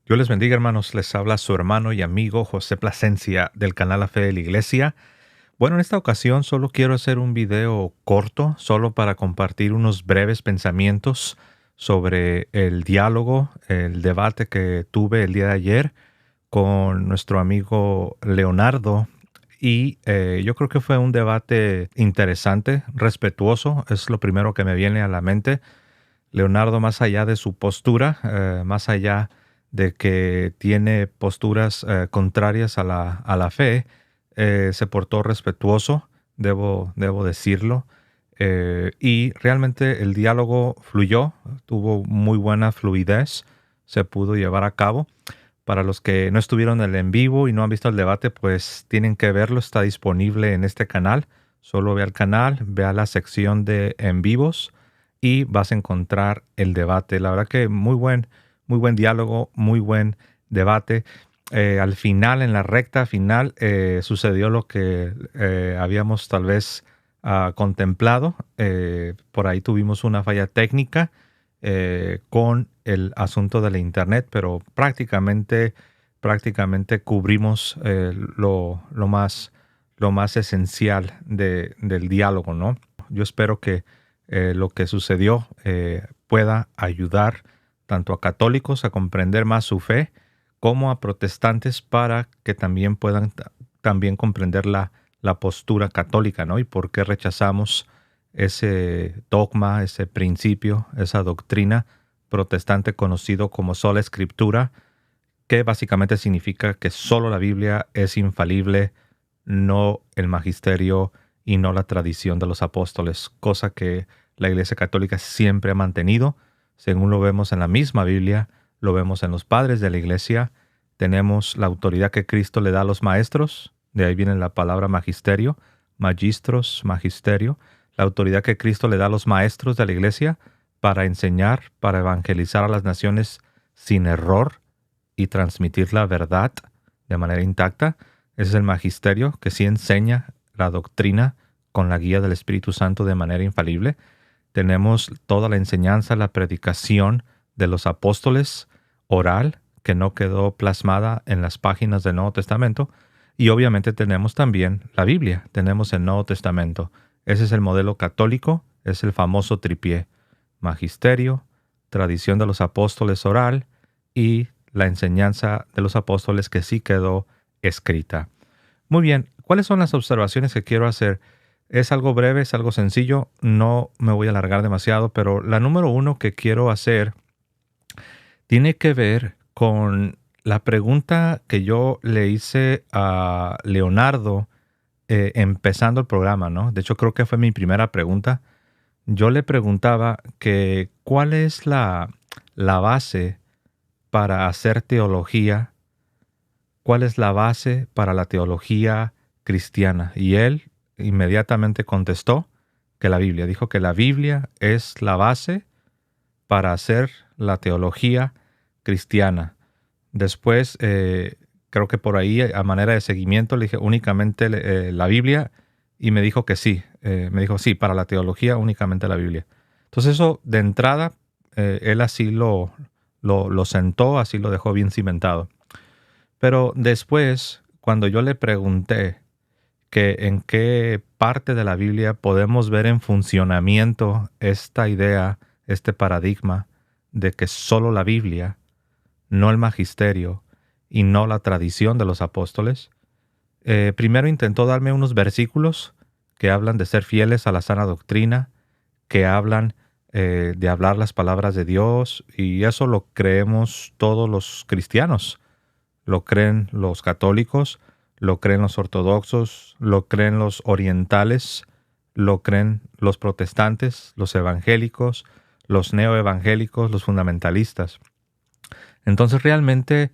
Dios les bendiga, hermanos. Les habla su hermano y amigo José Plasencia del canal La Fe de la Iglesia. Bueno, en esta ocasión solo quiero hacer un video corto, solo para compartir unos breves pensamientos sobre el diálogo, el debate que tuve el día de ayer con nuestro amigo Leonardo. Y yo creo que fue un debate interesante, respetuoso, es lo primero que me viene a la mente. Leonardo, más allá de su postura, más allá de que tiene posturas contrarias a la fe, se portó respetuoso, debo decirlo, y realmente el diálogo fluyó, tuvo muy buena fluidez, se pudo llevar a cabo. Para los que no estuvieron en el en vivo y no han visto el debate, pues tienen que verlo, está disponible en este canal. Solo ve al canal, vea la sección de en vivos y vas a encontrar el debate. La verdad que muy buen diálogo, muy buen debate. Al final, en la recta final, sucedió lo que habíamos tal vez contemplado. Por ahí tuvimos una falla técnica con el asunto de la internet, pero prácticamente cubrimos lo más esencial del diálogo, ¿no? Yo espero que lo que sucedió pueda ayudar tanto a católicos a comprender más su fe, como a protestantes para que también puedan también comprender la postura católica, ¿no? Y por qué rechazamos ese dogma, ese principio, esa doctrina protestante conocido como sola escritura, que básicamente significa que solo la Biblia es infalible, no el magisterio y no la tradición de los apóstoles, cosa que la Iglesia Católica siempre ha mantenido. Según lo vemos en la misma Biblia, lo vemos en los padres de la Iglesia. Tenemos la autoridad que Cristo le da a los maestros, de ahí viene la palabra magisterio, magistros, magisterio, la autoridad que Cristo le da a los maestros de la Iglesia para enseñar, para evangelizar a las naciones sin error y transmitir la verdad de manera intacta. Ese es el magisterio que sí enseña la doctrina con la guía del Espíritu Santo de manera infalible. Tenemos toda la enseñanza, la predicación de los apóstoles oral, que no quedó plasmada en las páginas del Nuevo Testamento. Y obviamente tenemos también la Biblia, tenemos el Nuevo Testamento. Ese es el modelo católico, es el famoso tripié: magisterio, tradición de los apóstoles oral y la enseñanza de los apóstoles que sí quedó escrita. Muy bien, ¿cuáles son las observaciones que quiero hacer? Es algo breve, es algo sencillo, no me voy a alargar demasiado, pero la número uno que quiero hacer tiene que ver con la pregunta que yo le hice a Leonardo empezando el programa, ¿no? De hecho, creo que fue mi primera pregunta. Yo le preguntaba que cuál es la base para hacer teología, cuál es la base para la teología cristiana. Y él inmediatamente contestó que la Biblia. Dijo que la Biblia es la base para hacer la teología cristiana. Después, creo que por ahí, a manera de seguimiento, le dije únicamente la Biblia, y me dijo que sí. Me dijo sí, para la teología únicamente la Biblia. Entonces eso, de entrada, él así lo sentó, así lo dejó bien cimentado. Pero después, cuando yo le pregunté que en qué parte de la Biblia podemos ver en funcionamiento esta idea, este paradigma de que solo la Biblia, no el magisterio y no la tradición de los apóstoles, primero intentó darme unos versículos que hablan de ser fieles a la sana doctrina, que hablan de hablar las palabras de Dios, y eso lo creemos todos los cristianos. Lo creen los católicos, lo creen los ortodoxos, lo creen los orientales, lo creen los protestantes, los evangélicos, los neoevangélicos, los fundamentalistas. Entonces realmente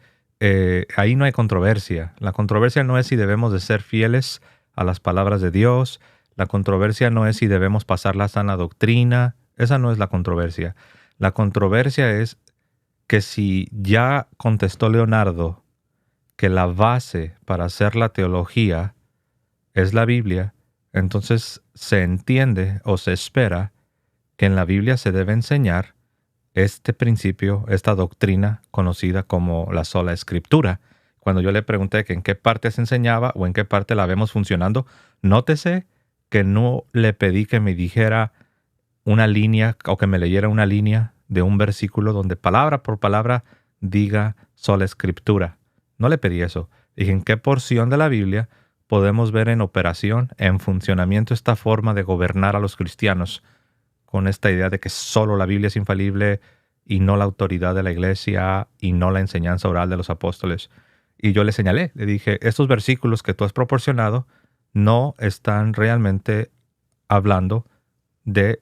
ahí no hay controversia. La controversia no es si debemos de ser fieles a las palabras de Dios. La controversia no es si debemos pasar la sana doctrina. Esa no es la controversia. La controversia es que si ya contestó Leonardo que la base para hacer la teología es la Biblia, entonces se entiende o se espera que en la Biblia se debe enseñar este principio, esta doctrina conocida como la sola escritura. Cuando yo le pregunté que en qué parte se enseñaba o en qué parte la vemos funcionando, nótese que no le pedí que me dijera una línea o que me leyera una línea de un versículo donde palabra por palabra diga sola escritura. No le pedí eso. Dije en qué porción de la Biblia podemos ver en operación, en funcionamiento esta forma de gobernar a los cristianos con esta idea de que solo la Biblia es infalible y no la autoridad de la iglesia y no la enseñanza oral de los apóstoles. Y yo le señalé, le dije, estos versículos que tú has proporcionado no están realmente hablando de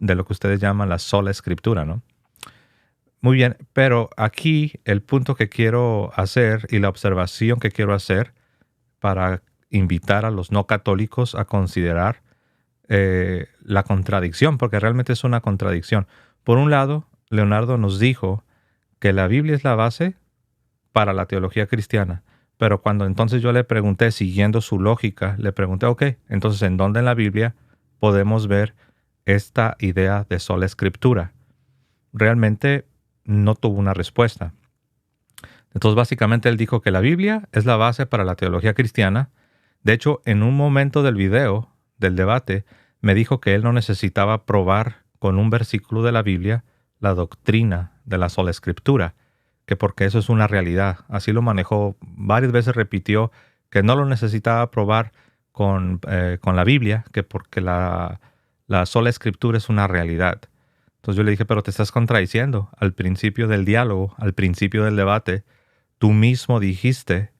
lo que ustedes llaman la sola escritura, ¿no? Muy bien, pero aquí el punto que quiero hacer y la observación que quiero hacer para invitar a los no católicos a considerar la contradicción, porque realmente es una contradicción. Por un lado, Leonardo nos dijo que la Biblia es la base para la teología cristiana, pero cuando entonces yo le pregunté, siguiendo su lógica, le pregunté, ok, entonces ¿en dónde en la Biblia podemos ver esta idea de sola escritura? Realmente no tuvo una respuesta. Entonces básicamente él dijo que la Biblia es la base para la teología cristiana. De hecho, en un momento del video, del debate, me dijo que él no necesitaba probar con un versículo de la Biblia la doctrina de la sola escritura, que porque eso es una realidad. Así lo manejó, varias veces repitió que no lo necesitaba probar con la Biblia, que porque la sola escritura es una realidad. Entonces yo le dije, pero te estás contradiciendo. Al principio del diálogo, al principio del debate, tú mismo dijiste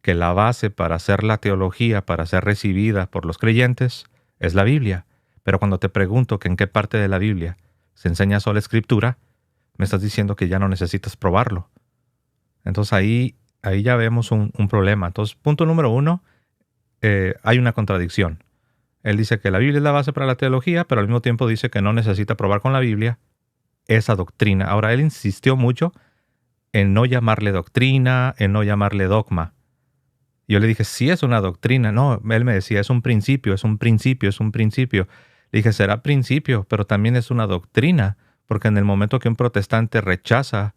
que la base para hacer la teología, para ser recibida por los creyentes, es la Biblia. Pero cuando te pregunto que en qué parte de la Biblia se enseña sola escritura, me estás diciendo que ya no necesitas probarlo. Entonces ahí ya vemos un problema. Entonces, punto número uno, hay una contradicción. Él dice que la Biblia es la base para la teología, pero al mismo tiempo dice que no necesita probar con la Biblia esa doctrina. Ahora, él insistió mucho en no llamarle doctrina, en no llamarle dogma. Yo le dije, sí es una doctrina. No, él me decía, es un principio, es un principio, es un principio. Le dije, será principio, pero también es una doctrina, porque en el momento que un protestante rechaza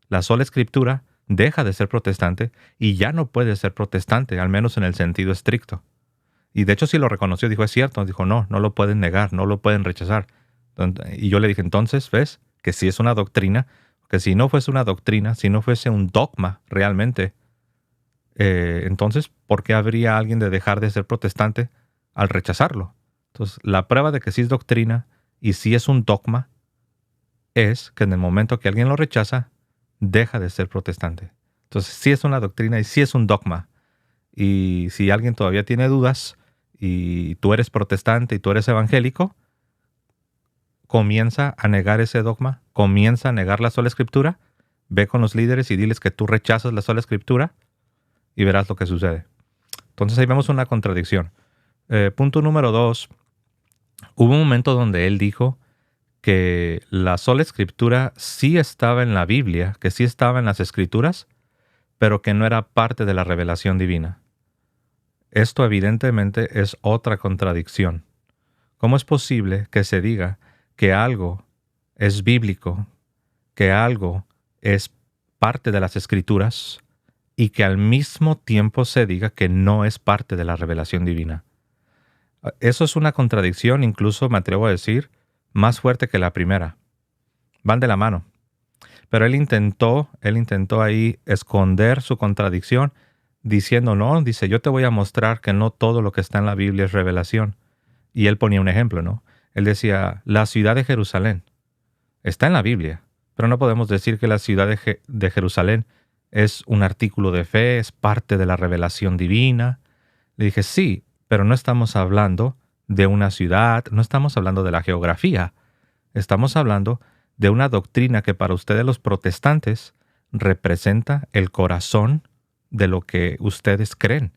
la sola escritura, deja de ser protestante y ya no puede ser protestante, al menos en el sentido estricto. Y de hecho sí lo reconoció, dijo, es cierto. Dijo, no lo pueden negar, no lo pueden rechazar. Y yo le dije, entonces, ¿ves? Que sí es una doctrina, que si no fuese una doctrina, si no fuese un dogma realmente, entonces, ¿por qué habría alguien de dejar de ser protestante al rechazarlo? Entonces, la prueba de que sí es doctrina y sí es un dogma es que en el momento que alguien lo rechaza, deja de ser protestante. Entonces, sí es una doctrina y sí es un dogma. Y si alguien todavía tiene dudas y tú eres protestante y tú eres evangélico, comienza a negar ese dogma, comienza a negar la sola escritura, ve con los líderes y diles que tú rechazas la sola escritura y verás lo que sucede. Entonces ahí vemos una contradicción. Punto número 2. Hubo un momento donde él dijo que la sola escritura sí estaba en la Biblia, que sí estaba en las escrituras, pero que no era parte de la revelación divina. Esto evidentemente es otra contradicción. ¿Cómo es posible que se diga que algo es bíblico, que algo es parte de las escrituras, y que al mismo tiempo se diga que no es parte de la revelación divina? Eso es una contradicción, incluso me atrevo a decir, más fuerte que la primera. Van de la mano. Pero él intentó ahí esconder su contradicción, diciendo, no, dice, yo te voy a mostrar que no todo lo que está en la Biblia es revelación. Y él ponía un ejemplo, ¿no? Él decía, la ciudad de Jerusalén está en la Biblia, pero no podemos decir que la ciudad de Jerusalén es un artículo de fe, es parte de la revelación divina. Le dije, sí, pero no estamos hablando de una ciudad, no estamos hablando de la geografía. Estamos hablando de una doctrina que para ustedes los protestantes representa el corazón de lo que ustedes creen.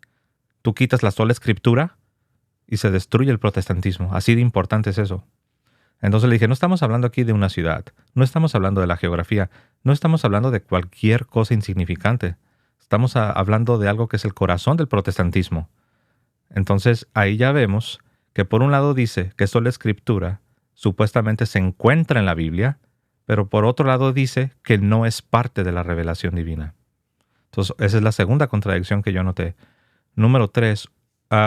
Tú quitas la sola escritura y se destruye el protestantismo. Así de importante es eso. Entonces le dije, no estamos hablando aquí de una ciudad, no estamos hablando de la geografía, no estamos hablando de cualquier cosa insignificante. Estamos hablando de algo que es el corazón del protestantismo. Entonces ahí ya vemos que por un lado dice que sola escritura supuestamente se encuentra en la Biblia, pero por otro lado dice que no es parte de la revelación divina. Entonces, esa es la segunda contradicción que yo noté. Número 3,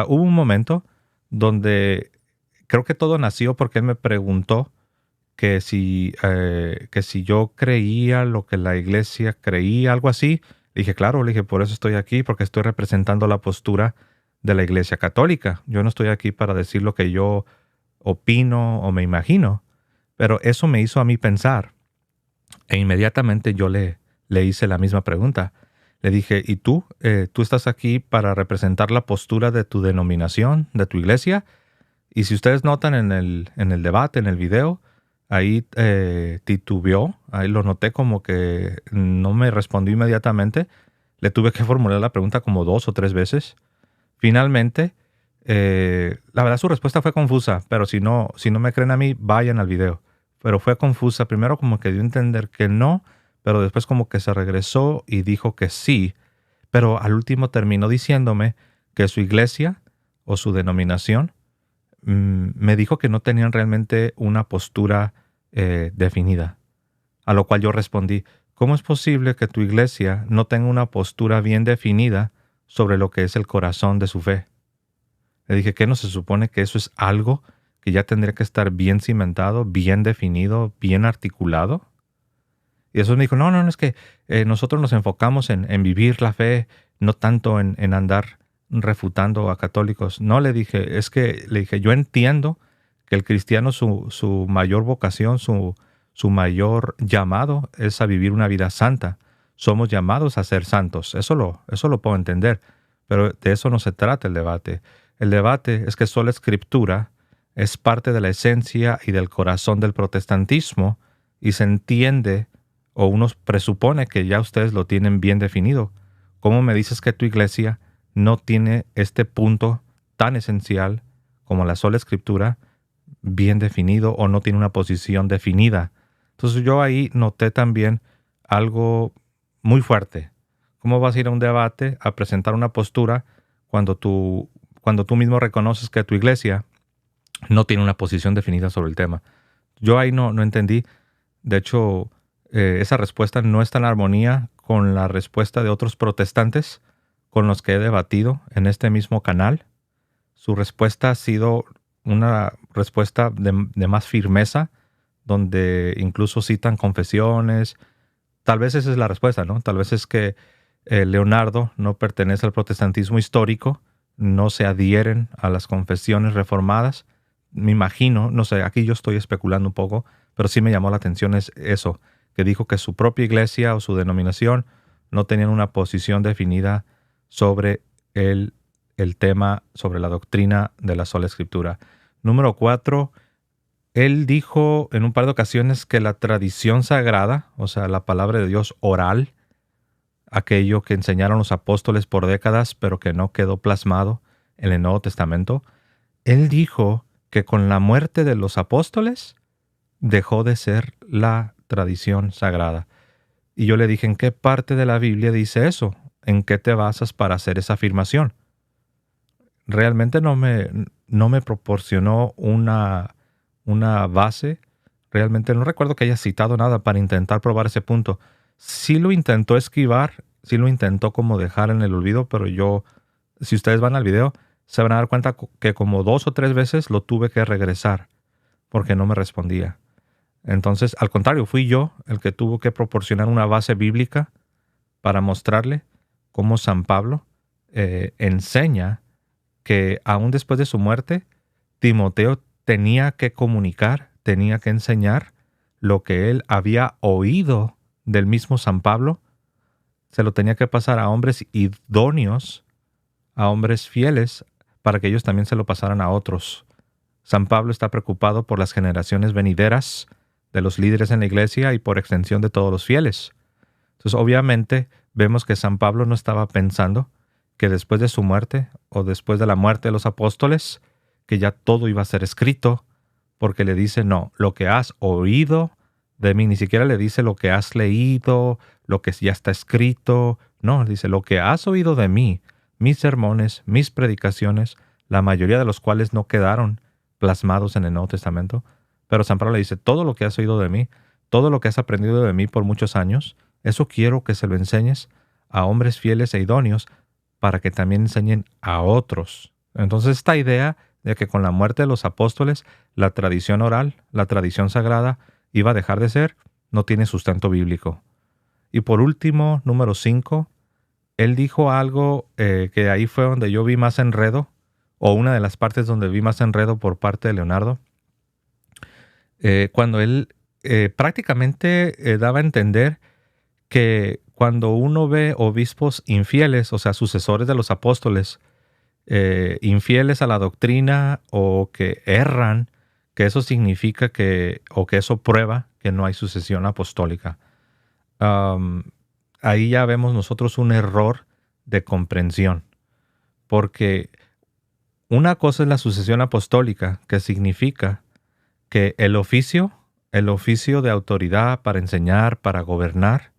hubo un momento donde creo que todo nació porque él me preguntó que si yo creía lo que la iglesia creía, algo así. Le dije, claro, le dije, por eso estoy aquí, porque estoy representando la postura de la iglesia católica. Yo no estoy aquí para decir lo que yo opino o me imagino, pero eso me hizo a mí pensar. E inmediatamente yo le hice la misma pregunta. Le dije, ¿y tú? ¿Tú estás aquí para representar la postura de tu denominación, de tu iglesia? Y si ustedes notan en el debate, en el video, ahí titubeó, ahí lo noté como que no me respondió inmediatamente. Le tuve que formular la pregunta como 2 o 3 veces. Finalmente, la verdad su respuesta fue confusa, pero si no me creen a mí, vayan al video. Pero fue confusa. Primero como que dio a entender que no, pero después como que se regresó y dijo que sí. Pero al último terminó diciéndome que su iglesia o su denominación me dijo que no tenían realmente una postura definida. A lo cual yo respondí, ¿cómo es posible que tu iglesia no tenga una postura bien definida sobre lo que es el corazón de su fe? Le dije, ¿qué no se supone que eso es algo que ya tendría que estar bien cimentado, bien definido, bien articulado? Y eso me dijo, no, es que nosotros nos enfocamos en vivir la fe, no tanto en andar refutando a católicos. No, le dije, yo entiendo que el cristiano, su mayor vocación, su mayor llamado es a vivir una vida santa. Somos llamados a ser santos. Eso lo puedo entender. Pero de eso no se trata el debate. El debate es que sola escritura es parte de la esencia y del corazón del protestantismo y se entiende o uno presupone que ya ustedes lo tienen bien definido. ¿Cómo me dices que tu iglesia no tiene este punto tan esencial como la sola escritura bien definido o no tiene una posición definida? Entonces yo ahí noté también algo muy fuerte. ¿Cómo vas a ir a un debate a presentar una postura cuando tú mismo reconoces que tu iglesia no tiene una posición definida sobre el tema? Yo ahí no entendí. De hecho, esa respuesta no está en armonía con la respuesta de otros protestantes con los que he debatido en este mismo canal. Su respuesta ha sido una respuesta de más firmeza, donde incluso citan confesiones. Tal vez esa es la respuesta, ¿no? Tal vez es que Leonardo no pertenece al protestantismo histórico, no se adhieren a las confesiones reformadas. Me imagino, no sé, aquí yo estoy especulando un poco, pero sí me llamó la atención es eso, que dijo que su propia iglesia o su denominación no tenían una posición definida sobre el tema, sobre la doctrina de la sola escritura. Número 4, él dijo en un par de ocasiones que la tradición sagrada, o sea, la palabra de Dios oral, aquello que enseñaron los apóstoles por décadas, pero que no quedó plasmado en el Nuevo Testamento, él dijo que con la muerte de los apóstoles dejó de ser la tradición sagrada. Y yo le dije, ¿en qué parte de la Biblia dice eso? ¿En qué te basas para hacer esa afirmación? Realmente no me proporcionó una base. Realmente no recuerdo que haya citado nada para intentar probar ese punto. Sí lo intentó esquivar, sí lo intentó como dejar en el olvido, pero yo, si ustedes van al video, se van a dar cuenta que como 2 o 3 veces lo tuve que regresar porque no me respondía. Entonces, al contrario, fui yo el que tuvo que proporcionar una base bíblica para mostrarle cómo San Pablo enseña que aún después de su muerte, Timoteo tenía que comunicar, tenía que enseñar lo que él había oído del mismo San Pablo, se lo tenía que pasar a hombres idóneos, a hombres fieles, para que ellos también se lo pasaran a otros. San Pablo está preocupado por las generaciones venideras de los líderes en la iglesia y por extensión de todos los fieles. Entonces, obviamente, vemos que San Pablo no estaba pensando que después de su muerte o después de la muerte de los apóstoles, que ya todo iba a ser escrito, porque le dice, no, lo que has oído de mí, ni siquiera le dice lo que has leído, lo que ya está escrito, no, dice lo que has oído de mí, mis sermones, mis predicaciones, la mayoría de los cuales no quedaron plasmados en el Nuevo Testamento, pero San Pablo le dice, todo lo que has oído de mí, todo lo que has aprendido de mí por muchos años, eso quiero que se lo enseñes a hombres fieles e idóneos para que también enseñen a otros. Entonces esta idea de que con la muerte de los apóstoles la tradición oral, la tradición sagrada, iba a dejar de ser, no tiene sustento bíblico. Y por último, número 5, él dijo algo que ahí fue donde yo vi más enredo, o una de las partes donde vi más enredo por parte de Leonardo, cuando él prácticamente daba a entender que cuando uno ve obispos infieles, o sea, sucesores de los apóstoles, infieles a la doctrina o que erran, que eso significa que, o que eso prueba que no hay sucesión apostólica. Ahí ya vemos nosotros un error de comprensión, porque una cosa es la sucesión apostólica, que significa que el oficio de autoridad para enseñar, para gobernar,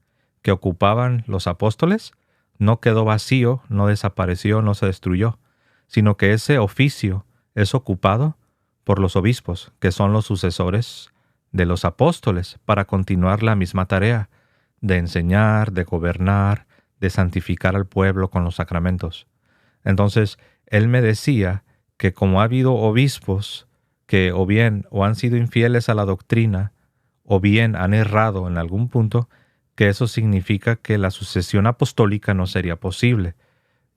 que ocupaban los apóstoles, no quedó vacío, no desapareció, no se destruyó, sino que ese oficio es ocupado por los obispos, que son los sucesores de los apóstoles, para continuar la misma tarea de enseñar, de gobernar, de santificar al pueblo con los sacramentos. Entonces, él me decía que como ha habido obispos que o bien o han sido infieles a la doctrina, o bien han errado en algún punto, que eso significa que la sucesión apostólica no sería posible.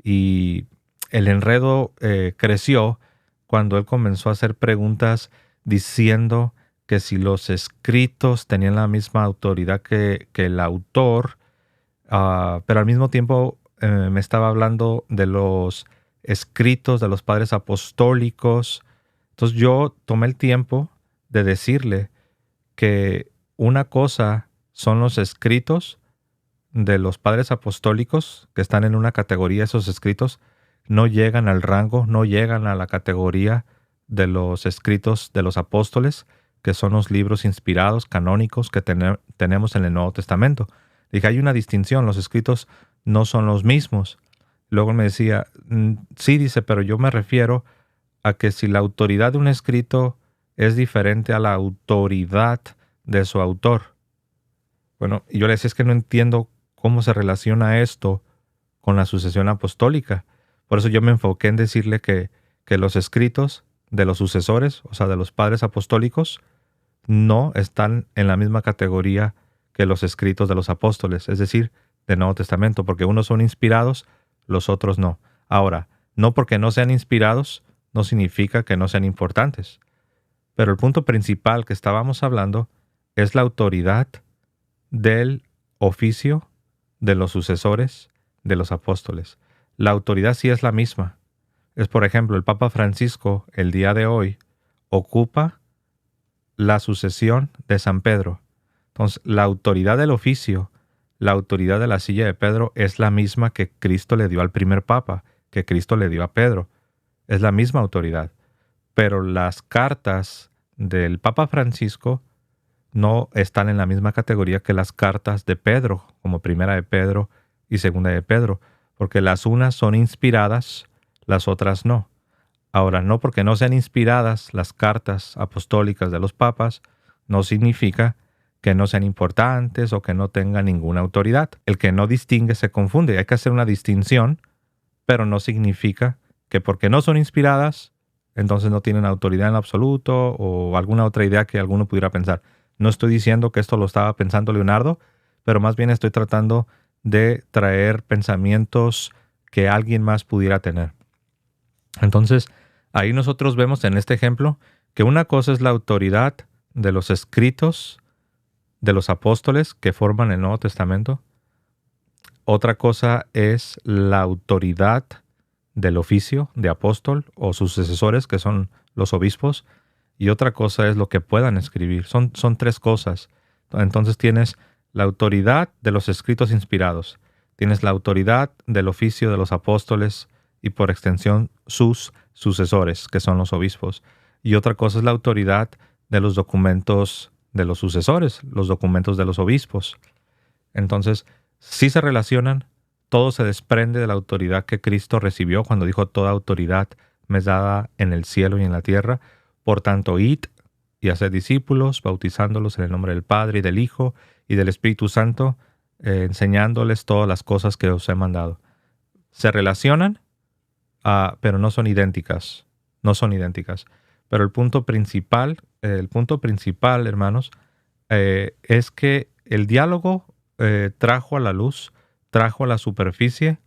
Y el enredo creció cuando él comenzó a hacer preguntas diciendo que si los escritos tenían la misma autoridad que el autor, pero al mismo tiempo me estaba hablando de los escritos de los padres apostólicos. Entonces yo tomé el tiempo de decirle que una cosa son los escritos de los padres apostólicos, que están en una categoría, esos escritos no llegan al rango, no llegan a la categoría de los escritos de los apóstoles, que son los libros inspirados, canónicos, que tenemos en el Nuevo Testamento. Dije, hay una distinción, los escritos no son los mismos. Luego me decía, sí, dice, pero yo me refiero a que si la autoridad de un escrito es diferente a la autoridad de su autor. Bueno, y yo le decía, es que no entiendo cómo se relaciona esto con la sucesión apostólica. Por eso yo me enfoqué en decirle que los escritos de los sucesores, o sea, de los padres apostólicos, no están en la misma categoría que los escritos de los apóstoles, es decir, del Nuevo Testamento, porque unos son inspirados, los otros no. Ahora, no porque no sean inspirados, no significa que no sean importantes. Pero el punto principal que estábamos hablando es la autoridad del oficio de los sucesores de los apóstoles. La autoridad sí es la misma. Es, por ejemplo, el Papa Francisco, el día de hoy, ocupa la sucesión de San Pedro. Entonces, la autoridad del oficio, la autoridad de la silla de Pedro es la misma que Cristo le dio al primer Papa, que Cristo le dio a Pedro. Es la misma autoridad. Pero las cartas del Papa Francisco no están en la misma categoría que las cartas de Pedro, como primera de Pedro y segunda de Pedro, porque las unas son inspiradas, las otras no. Ahora, no porque no sean inspiradas las cartas apostólicas de los papas, no significa que no sean importantes o que no tengan ninguna autoridad. El que no distingue se confunde. Hay que hacer una distinción, pero no significa que porque no son inspiradas, entonces no tienen autoridad en absoluto o alguna otra idea que alguno pudiera pensar. No estoy diciendo que esto lo estaba pensando Leonardo, pero más bien estoy tratando de traer pensamientos que alguien más pudiera tener. Entonces, ahí nosotros vemos en este ejemplo que una cosa es la autoridad de los escritos de los apóstoles que forman el Nuevo Testamento. Otra cosa es la autoridad del oficio de apóstol o sus sucesores, que son los obispos. Y otra cosa es lo que puedan escribir. Son tres cosas. Entonces tienes la autoridad de los escritos inspirados. Tienes la autoridad del oficio de los apóstoles y por extensión sus sucesores, que son los obispos. Y otra cosa es la autoridad de los documentos de los sucesores, los documentos de los obispos. Entonces, si se relacionan, todo se desprende de la autoridad que Cristo recibió cuando dijo: toda autoridad me es dada en el cielo y en la tierra. Por tanto, id y hacer discípulos, bautizándolos en el nombre del Padre y del Hijo y del Espíritu Santo, enseñándoles todas las cosas que os he mandado. Se relacionan, pero no son idénticas. No son idénticas. Pero el punto principal, hermanos, es que el diálogo trajo a la luz, trajo a la superficie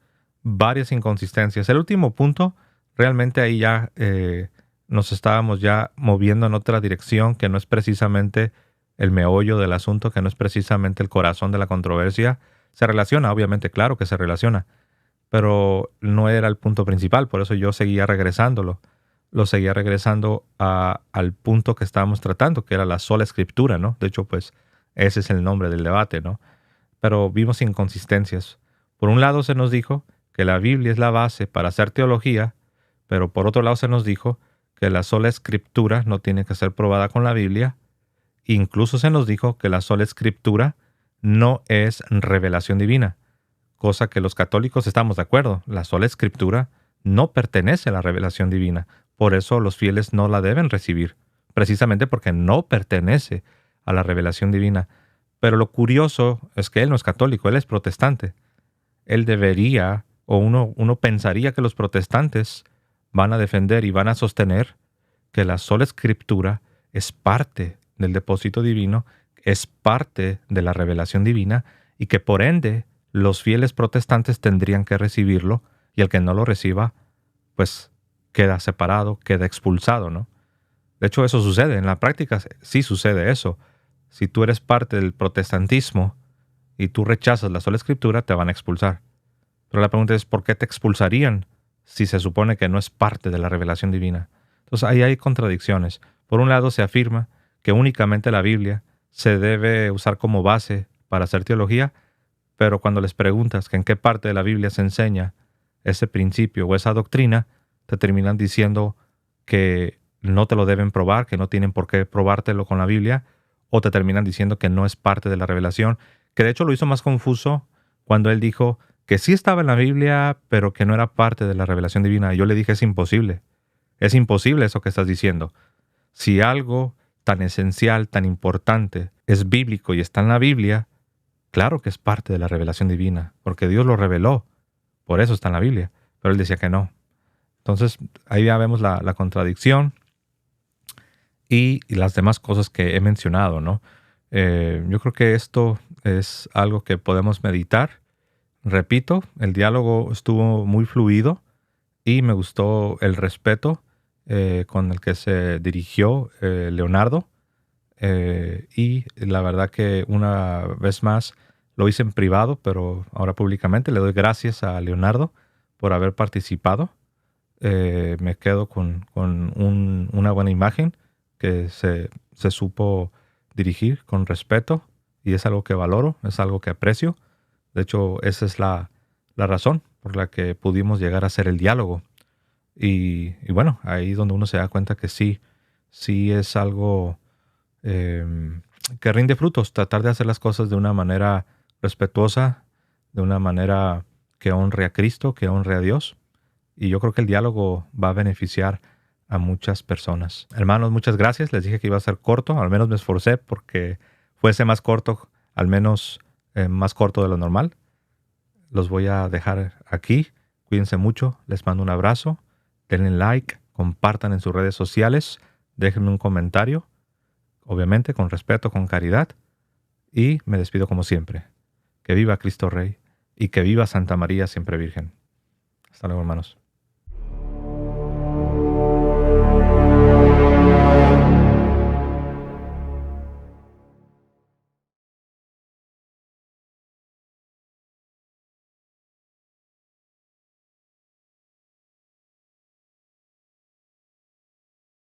varias inconsistencias. El último punto, realmente ahí ya nos estábamos ya moviendo en otra dirección que no es precisamente el meollo del asunto, que no es precisamente el corazón de la controversia. Se relaciona, obviamente, claro que se relaciona, pero no era el punto principal, por eso yo seguía regresándolo. Lo seguía regresando al punto que estábamos tratando, que era la sola escritura, ¿no? De hecho, pues, ese es el nombre del debate, ¿no? Pero vimos inconsistencias. Por un lado se nos dijo que la Biblia es la base para hacer teología, pero por otro lado se nos dijo que la sola escritura no tiene que ser probada con la Biblia. Incluso se nos dijo que la sola escritura no es revelación divina, cosa que los católicos estamos de acuerdo. La sola escritura no pertenece a la revelación divina. Por eso los fieles no la deben recibir, precisamente porque no pertenece a la revelación divina. Pero lo curioso es que él no es católico, él es protestante. Él debería, o uno pensaría que los protestantes van a defender y van a sostener que la sola escritura es parte del depósito divino, es parte de la revelación divina y que por ende los fieles protestantes tendrían que recibirlo y el que no lo reciba, pues queda separado, queda expulsado, ¿no? De hecho, eso sucede. En la práctica sí sucede eso. Si tú eres parte del protestantismo y tú rechazas la sola escritura, te van a expulsar. Pero la pregunta es, ¿por qué te expulsarían si se supone que no es parte de la revelación divina? Entonces, ahí hay contradicciones. Por un lado, se afirma que únicamente la Biblia se debe usar como base para hacer teología, pero cuando les preguntas que en qué parte de la Biblia se enseña ese principio o esa doctrina, te terminan diciendo que no te lo deben probar, que no tienen por qué probártelo con la Biblia, o te terminan diciendo que no es parte de la revelación, que de hecho lo hizo más confuso cuando él dijo que sí estaba en la Biblia, pero que no era parte de la revelación divina. Y yo le dije, es imposible eso que estás diciendo. Si algo tan esencial, tan importante, es bíblico y está en la Biblia, claro que es parte de la revelación divina, porque Dios lo reveló, por eso está en la Biblia. Pero él decía que no. Entonces, ahí ya vemos la contradicción y las demás cosas que he mencionado, ¿no? Yo creo que esto es algo que podemos meditar. Repito, el diálogo estuvo muy fluido y me gustó el respeto con el que se dirigió Leonardo. Y la verdad que una vez más lo hice en privado, pero ahora públicamente le doy gracias a Leonardo por haber participado. Me quedo con una buena imagen que se supo dirigir con respeto y es algo que valoro, es algo que aprecio. De hecho, esa es la razón por la que pudimos llegar a hacer el diálogo. Y bueno, ahí donde uno se da cuenta que sí es algo que rinde frutos, tratar de hacer las cosas de una manera respetuosa, de una manera que honre a Cristo, que honre a Dios. Y yo creo que el diálogo va a beneficiar a muchas personas. Hermanos, muchas gracias. Les dije que iba a ser corto, al menos me esforcé porque fuese más corto, al menos más corto de lo normal. Los voy a dejar aquí. Cuídense mucho, les mando un abrazo. Denle like, compartan en sus redes sociales, déjenme un comentario, obviamente con respeto, con caridad. Y me despido como siempre. Que viva Cristo Rey y que viva Santa María siempre Virgen. Hasta luego, hermanos.